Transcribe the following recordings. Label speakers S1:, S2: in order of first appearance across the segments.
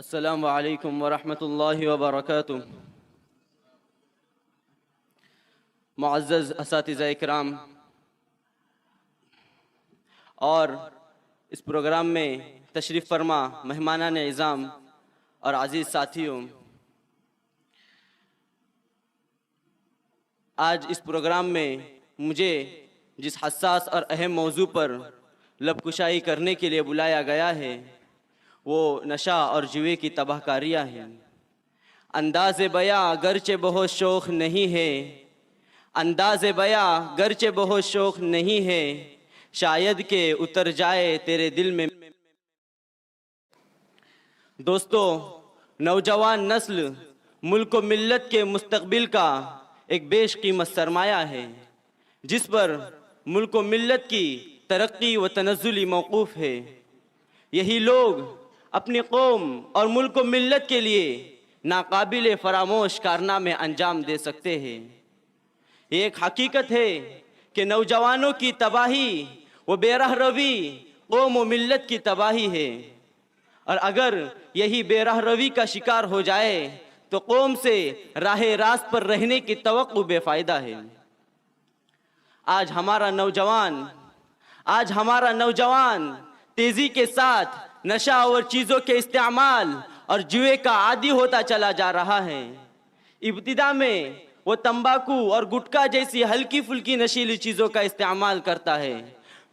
S1: السلام علیکم ورحمۃ اللہ وبرکاتہ۔ معزز اساتذہ اکرام اور اس پروگرام میں تشریف فرما مہمانان اعظام اور عزیز ساتھیوں، آج اس پروگرام میں مجھے جس حساس اور اہم موضوع پر لب کشائی کرنے کے لیے بلایا گیا ہے وہ نشہ اور جوے کی تباہ کاریاں ہیں۔ انداز بیاں گرچہ بہت شوق نہیں ہے، انداز بیاں گرچہ بہت شوق نہیں ہے، شاید کہ اتر جائے تیرے دل میں۔ دوستو، نوجوان نسل ملک و ملت کے مستقبل کا ایک بیش قیمت سرمایہ ہے، جس پر ملک و ملت کی ترقی و تنزلی موقوف ہے۔ یہی لوگ اپنی قوم اور ملک و ملت کے لیے ناقابل فراموش کارنامے انجام دے سکتے ہیں۔ یہ ایک حقیقت ہے کہ نوجوانوں کی تباہی و بے راہ روی قوم و ملت کی تباہی ہے، اور اگر یہی بے راہ روی کا شکار ہو جائے تو قوم سے راہ راست پر رہنے کی توقع بے فائدہ ہے۔ آج ہمارا نوجوان تیزی کے ساتھ نشہ اور چیزوں کے استعمال اور جوے کا عادی ہوتا چلا جا رہا ہے۔ ابتدا میں وہ تمباکو اور گٹکا جیسی ہلکی پھلکی نشیلی چیزوں کا استعمال کرتا ہے،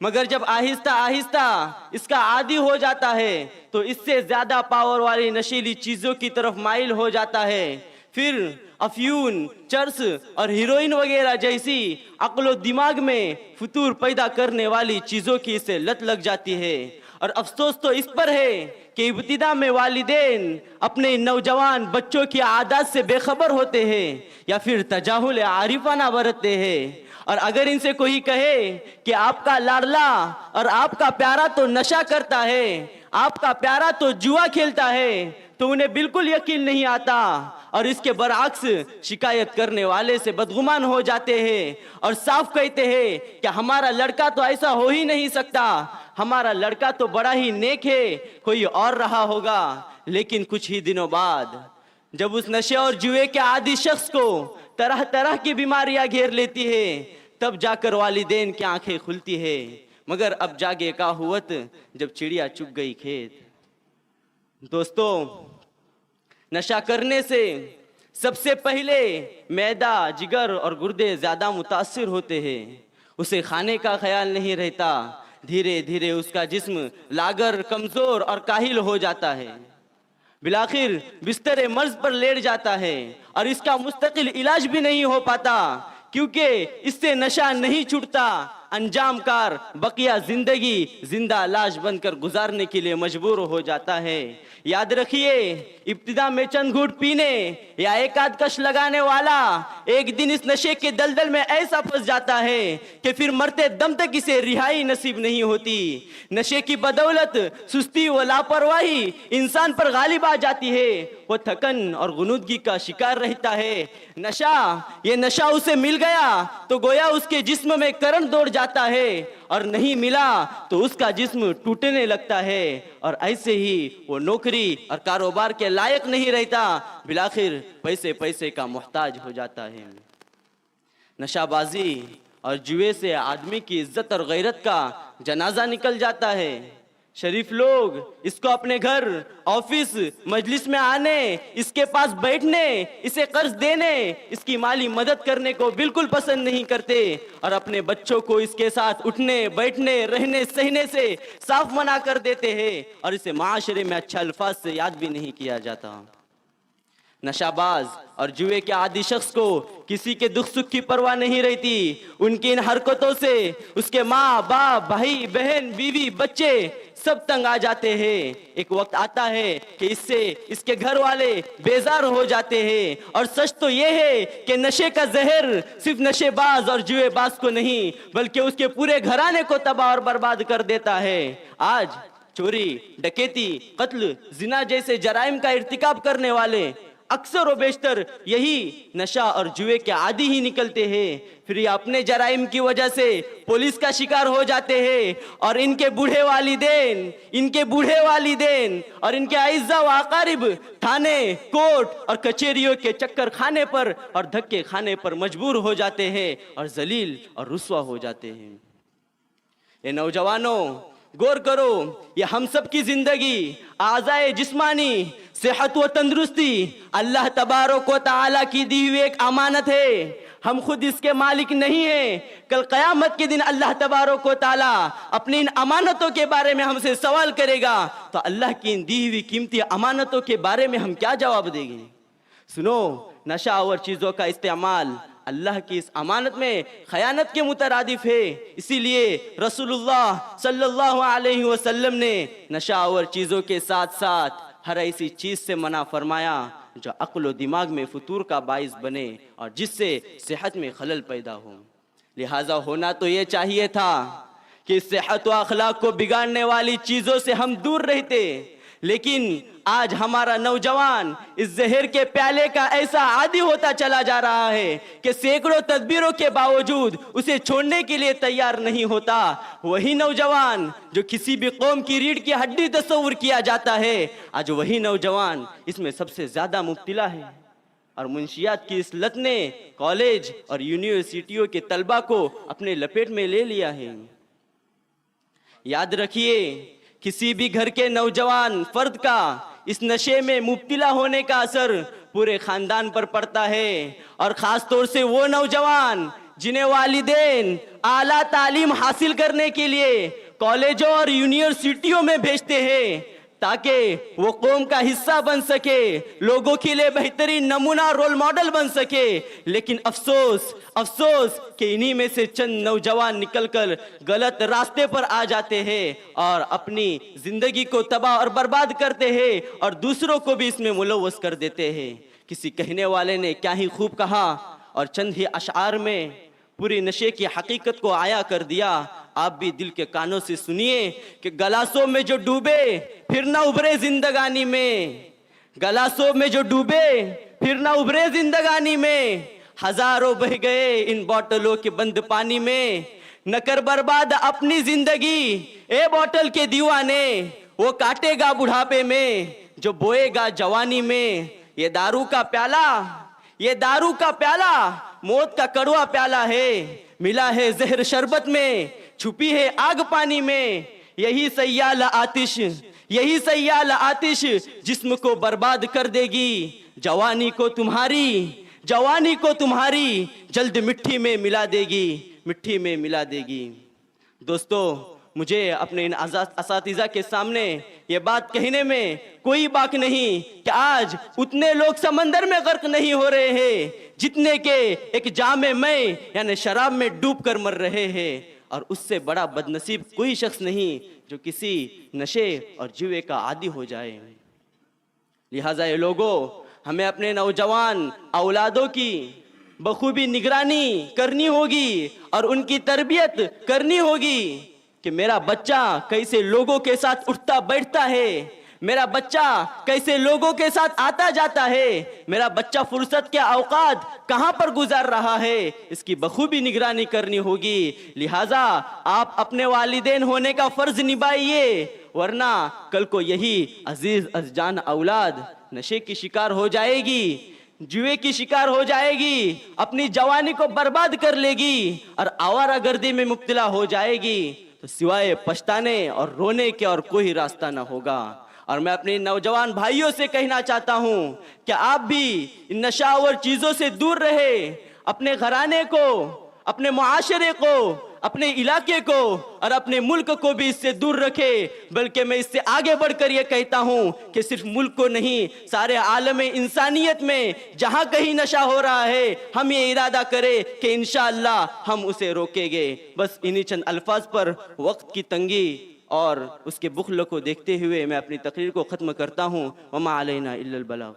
S1: مگر جب آہستہ آہستہ اس کا عادی ہو جاتا ہے تو اس سے زیادہ پاور والی نشیلی چیزوں کی طرف مائل ہو جاتا ہے۔ پھر افیون، چرس اور ہیروئن وغیرہ جیسی عقل و دماغ میں فتور پیدا کرنے والی چیزوں کی اسے لت لگ جاتی ہے۔ اور افسوس تو اس پر ہے کہ ابتدا میں والدین اپنے نوجوان بچوں کی عادات سے بے خبر ہوتے ہیں یا پھر تجاہل عارفانہ برتتے ہیں، اور اگر ان سے کوئی کہے کہ آپ کا لاڈلا اور آپ کا پیارا تو نشہ کرتا ہے، آپ کا پیارا تو جوا کھیلتا ہے، تو انہیں بالکل یقین نہیں آتا، اور اس کے برعکس شکایت کرنے والے سے بدگمان ہو جاتے ہیں اور صاف کہتے ہیں کہ ہمارا لڑکا تو ایسا ہو ہی نہیں سکتا، ہمارا لڑکا تو بڑا ہی نیک ہے، کوئی اور رہا ہوگا۔ لیکن کچھ ہی دنوں بعد جب اس نشے اور جوے کے عادی شخص کو طرح طرح کی بیماریاں گھیر لیتی ہے، تب جا کر والدین کی آنکھیں کھلتی ہے، مگر اب جاگے کا ہوت جب چڑیا چگ گئی کھیت۔ دوستو، نشہ کرنے سے سب سے پہلے معدہ، جگر اور گردے زیادہ متاثر ہوتے ہیں، اسے کھانے کا خیال نہیں رہتا، دھیرے دھیرے اس کا جسم لاغر، کمزور اور کاہل ہو جاتا ہے، بالآخر بستر مرض پر لیٹ جاتا ہے، اور اس کا مستقل علاج بھی نہیں ہو پاتا کیونکہ اس سے نشہ نہیں چھوٹتا۔ انجام کار بقیہ زندگی زندہ لاش بن کر گزارنے کے لیے مجبور ہو جاتا ہے۔ یاد رکھیے، ابتدا میں چند گھونٹ پینے یا ایک آدھ کش لگانے والا ایک دن اس نشے کے دلدل میں ایسا پھنس جاتا ہے کہ پھر مرتے دم تک اسے رہائی نصیب نہیں ہوتی۔ نشے کی بدولت سستی و لاپرواہی انسان پر غالب آ جاتی ہے، وہ تھکن اور غنودگی کا شکار رہتا ہے۔ یہ نشہ اسے مل گیا تو گویا اس کے جسم میں کرنٹ دوڑ جاتا ہے، اور نہیں ملا تو اس کا جسم ٹوٹنے لگتا ہے، اور ایسے ہی وہ نوکری اور کاروبار کے لائق نہیں رہتا، بالآخر پیسے کا محتاج ہو جاتا ہے۔ نشہ بازی اور جوے سے آدمی کی عزت اور غیرت کا جنازہ نکل جاتا ہے۔ شریف لوگ اس کو اپنے گھر، آفس، مجلس میں آنے، اس کے پاس بیٹھنے، اسے قرض دینے، اس کی مالی مدد کرنے کو بالکل پسند نہیں کرتے، اور اپنے بچوں کو اس کے ساتھ اٹھنے، بیٹھنے، رہنے، سہنے سے صاف منع کر دیتے ہیں، اور اسے معاشرے میں اچھا الفاظ سے یاد بھی نہیں کیا جاتا۔ نشہ باز اور جوے کے عادی شخص کو کسی کے دکھ سکھ کی پرواہ نہیں رہتی۔ ان کی ان حرکتوں سے اس کے ماں باپ، بھائی بہن، بیوی، بچے سب تنگ آ جاتے ہیں۔ ایک وقت آتا ہے کہ اس سے اس کے گھر والے بیزار ہو جاتے ہیں، اور سچ تو یہ ہے کہ نشے کا زہر صرف نشے باز اور جوے باز کو نہیں بلکہ اس کے پورے گھرانے کو تباہ اور برباد کر دیتا ہے۔ آج چوری، ڈکیتی، قتل، زنا جیسے جرائم کا ارتکاب کرنے والے اکثر و بیشتر یہی نشہ اور جوئے کے عادی ہی نکلتے ہیں، پھر یہ اپنے جرائم کی وجہ سے پولیس کا شکار ہو جاتے ہیں، اور ان کے بوڑھے والدین اور ان کے اعزاء و اقارب تھانے، کورٹ اور کچہریوں کے چکر کھانے پر اور دھکے کھانے پر مجبور ہو جاتے ہیں اور ذلیل اور رسوا ہو جاتے ہیں۔ اے نوجوانوں، غور کرو، یہ ہم سب کی زندگی، اعضائے جسمانی صحت و تندرستی اللہ تبارک و تعالیٰ کی دی ہوئی ایک امانت ہے، ہم خود اس کے مالک نہیں ہیں۔ کل قیامت کے دن اللہ تبارک و تعالیٰ اپنی ان امانتوں کے بارے میں ہم سے سوال کرے گا، تو اللہ کی ان دی ہوئی قیمتی امانتوں کے بارے میں ہم کیا جواب دیں گے؟ سنو، نشہ آور چیزوں کا استعمال اللہ کی اس امانت میں خیانت کے مترادف ہے، اسی لیے رسول اللہ صلی اللہ علیہ وسلم نے نشہ آور چیزوں کے ساتھ ساتھ ہر ایسی چیز سے منع فرمایا جو عقل و دماغ میں فطور کا باعث بنے اور جس سے صحت میں خلل پیدا ہو۔ لہٰذا ہونا تو یہ چاہیے تھا کہ صحت و اخلاق کو بگاڑنے والی چیزوں سے ہم دور رہتے، لیکن آج ہمارا نوجوان اس زہر کے پیالے کا ایسا عادی ہوتا چلا جا رہا ہے کہ سینکڑوں تدبیروں کے باوجود اسے چھوڑنے کے لیے تیار نہیں ہوتا۔ وہی نوجوان جو کسی بھی قوم کی ریڑھ کی ہڈی تصور کیا جاتا ہے، آج وہی نوجوان اس میں سب سے زیادہ مبتلا ہے، اور منشیات کی اس لت نے کالج اور یونیورسٹیوں کے طلبہ کو اپنے لپیٹ میں لے لیا ہے۔ یاد رکھیے، کسی بھی گھر کے نوجوان فرد کا اس نشے میں مبتلا ہونے کا اثر پورے خاندان پر پڑتا ہے، اور خاص طور سے وہ نوجوان جنہیں والدین اعلیٰ تعلیم حاصل کرنے کے لیے کالجوں اور یونیورسٹیوں میں بھیجتے ہیں تاکہ وہ قوم کا حصہ بن سکے، لوگوں کے لیے بہترین نمونہ رول ماڈل بن سکے، لیکن افسوس کہ انہی میں سے چند نوجوان نکل کر غلط راستے پر آ جاتے ہیں اور اپنی زندگی کو تباہ اور برباد کرتے ہیں اور دوسروں کو بھی اس میں ملوث کر دیتے ہیں۔ کسی کہنے والے نے کیا ہی خوب کہا اور چند ہی اشعار میں پوری نشے کی حقیقت کو عیا کر دیا۔ آپ بھی دل کے کانوں سے سنیے کہ گلاسوں میں جو ڈوبے پھر نہ ابھرے زندگانی میں، گلاسوں میں جو ڈوبے پھر نہ ابھرے زندگانی میں، ہزاروں بہ گئے ان بوتلوں کے بند پانی میں، نہ کر برباد اپنی زندگی اے بوتل کے دیوانے، وہ کاٹے گا بڑھاپے میں جو بوئے گا جوانی میں۔ یہ دارو کا پیالہ موت کا کڑوا پیالہ ہے، ملا ہے زہر شربت میں، چھپی ہے آگ پانی میں، یہی سیال آتش جسم کو برباد کر دے گی، جوانی کو تمہاری جلد مٹی میں ملا دے گی۔ دوستو، مجھے اپنے ان اساتذہ کے سامنے یہ بات کہنے میں کوئی باک نہیں کہ آج اتنے لوگ سمندر میں غرق نہیں ہو رہے ہیں جتنے کہ ایک جام میں یعنی شراب میں ڈوب کر مر رہے ہیں، اور اس سے بڑا بدنصیب کوئی شخص نہیں جو کسی نشے اور جوے کا عادی ہو جائے۔ لہٰذا یہ لوگوں، ہمیں اپنے نوجوان اولادوں کی بخوبی نگرانی کرنی ہوگی اور ان کی تربیت کرنی ہوگی کہ میرا بچہ کیسے لوگوں کے ساتھ اٹھتا بیٹھتا ہے، میرا بچہ کیسے لوگوں کے ساتھ آتا جاتا ہے، میرا بچہ فرصت کے اوقات کہاں پر گزار رہا ہے، اس کی بخوبی نگرانی کرنی ہوگی۔ لہٰذا آپ اپنے والدین ہونے کا فرض نبھائیے، ورنہ کل کو یہی عزیز جان اولاد نشے کی شکار ہو جائے گی، جوئے کی شکار ہو جائے گی، اپنی جوانی کو برباد کر لے گی اور آوارہ گردی میں مبتلا ہو جائے گی، تو سوائے پچھتانے اور رونے کے اور کوئی راستہ نہ ہوگا۔ اور میں اپنے نوجوان بھائیوں سے کہنا چاہتا ہوں کہ آپ بھی ان نشاور چیزوں سے دور رہے، اپنے گھرانے کو، اپنے معاشرے کو، اپنے علاقے کو اور اپنے ملک کو بھی اس سے دور رکھے، بلکہ میں اس سے آگے بڑھ کر یہ کہتا ہوں کہ صرف ملک کو نہیں، سارے عالم انسانیت میں جہاں کہیں نشہ ہو رہا ہے، ہم یہ ارادہ کرے کہ انشاءاللہ ہم اسے روکیں گے۔ بس انہی چند الفاظ پر وقت کی تنگی اور اس کے بخل کو دیکھتے ہوئے میں اپنی تقریر کو ختم کرتا ہوں۔ وما علینا الا البلاغ۔